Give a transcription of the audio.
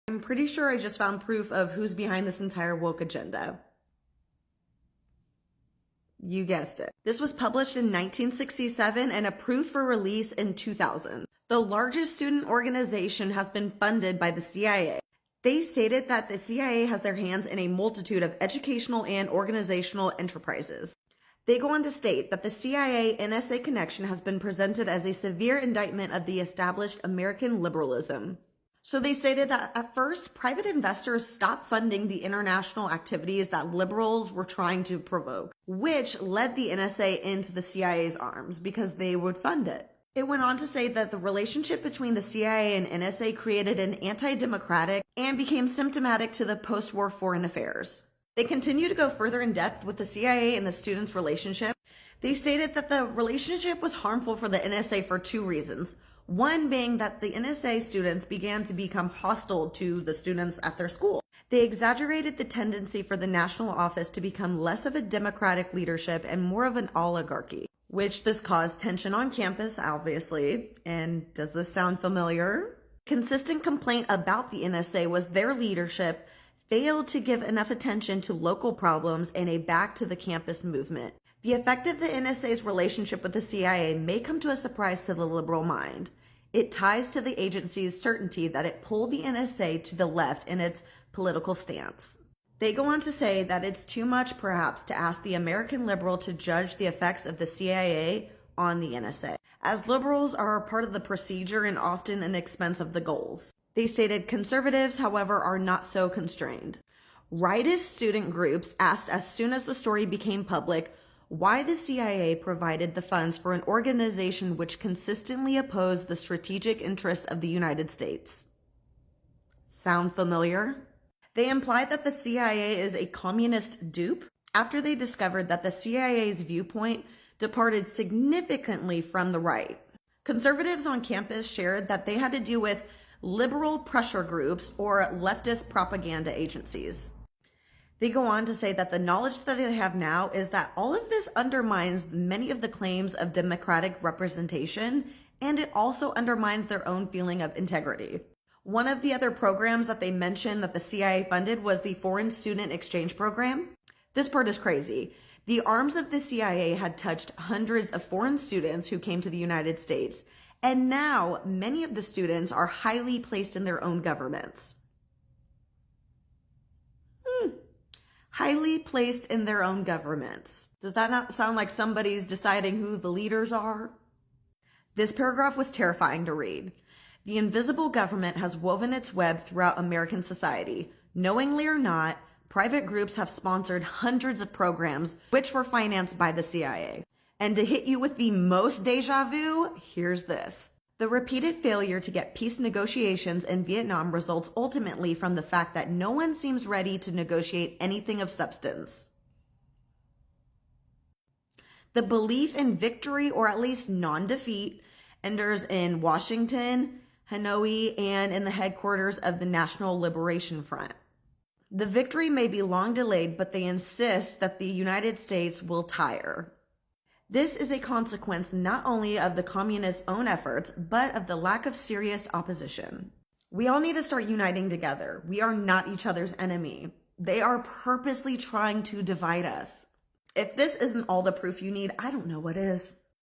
I'm pretty sure I just found proof of who's behind this entire woke agenda. You guessed it. This was published in 1967 and approved for release in 2000. The largest student organization has been funded by the CIA. They stated that the CIA has their hands in a multitude of educational and organizational enterprises. They go on to state that the CIA-NSA connection has been presented as a severe indictment of the established American liberalism. So they stated that at first, private investors stopped funding the international activities that liberals were trying to provoke, which led the NSA into the CIA's arms because they would fund it. It went on to say that the relationship between the CIA and NSA created an anti-democratic and became symptomatic to the post-war foreign affairs. They continue to go further in depth with the CIA and the students' relationship. They stated that the relationship was harmful for the NSA for two reasons. One being that the NSA students began to become hostile to the students at their school. They exaggerated the tendency for the national office to become less of a democratic leadership and more of an oligarchy, which this caused tension on campus, obviously. And does this sound familiar? Consistent complaint about the NSA was their leadership failed to give enough attention to local problems and a back to the campus movement. The effect of the NSA's relationship with the CIA may come to a surprise to the liberal mind. It ties to the agency's certainty that it pulled the NSA to the left in its political stance. They go on to say that it's too much, perhaps, to ask the American liberal to judge the effects of the CIA on the NSA, as liberals are a part of the procedure and often an expense of the goals. They stated conservatives, however, are not so constrained. Rightist student groups asked as soon as the story became public why the CIA provided the funds for an organization which consistently opposed the strategic interests of the United States. Sound familiar? They implied that the CIA is a communist dupe after they discovered that the CIA's viewpoint departed significantly from the right. Conservatives on campus shared that they had to deal with liberal pressure groups or leftist propaganda agencies. They go on to say that the knowledge that they have now is that all of this undermines many of the claims of democratic representation, and it also undermines their own feeling of integrity. One of the other programs that they mentioned that the CIA funded was the Foreign Student Exchange Program. This part is crazy. The arms of the CIA had touched hundreds of foreign students who came to the United States, and now many of the students are highly placed in their own governments. Highly placed in their own governments. Does that not sound like somebody's deciding who the leaders are? This paragraph was terrifying to read. The invisible government has woven its web throughout American society. Knowingly or not, private groups have sponsored hundreds of programs which were financed by the CIA. And to hit you with the most deja vu, here's this. The repeated failure to get peace negotiations in Vietnam results ultimately from the fact that no one seems ready to negotiate anything of substance. The belief in victory, or at least non-defeat, enters in Washington, Hanoi, and in the headquarters of the National Liberation Front. The victory may be long delayed, but they insist that the United States will tire. This is a consequence not only of the communists' own efforts, but of the lack of serious opposition. We all need to start uniting together. We are not each other's enemy. They are purposely trying to divide us. If this isn't all the proof you need, I don't know what is.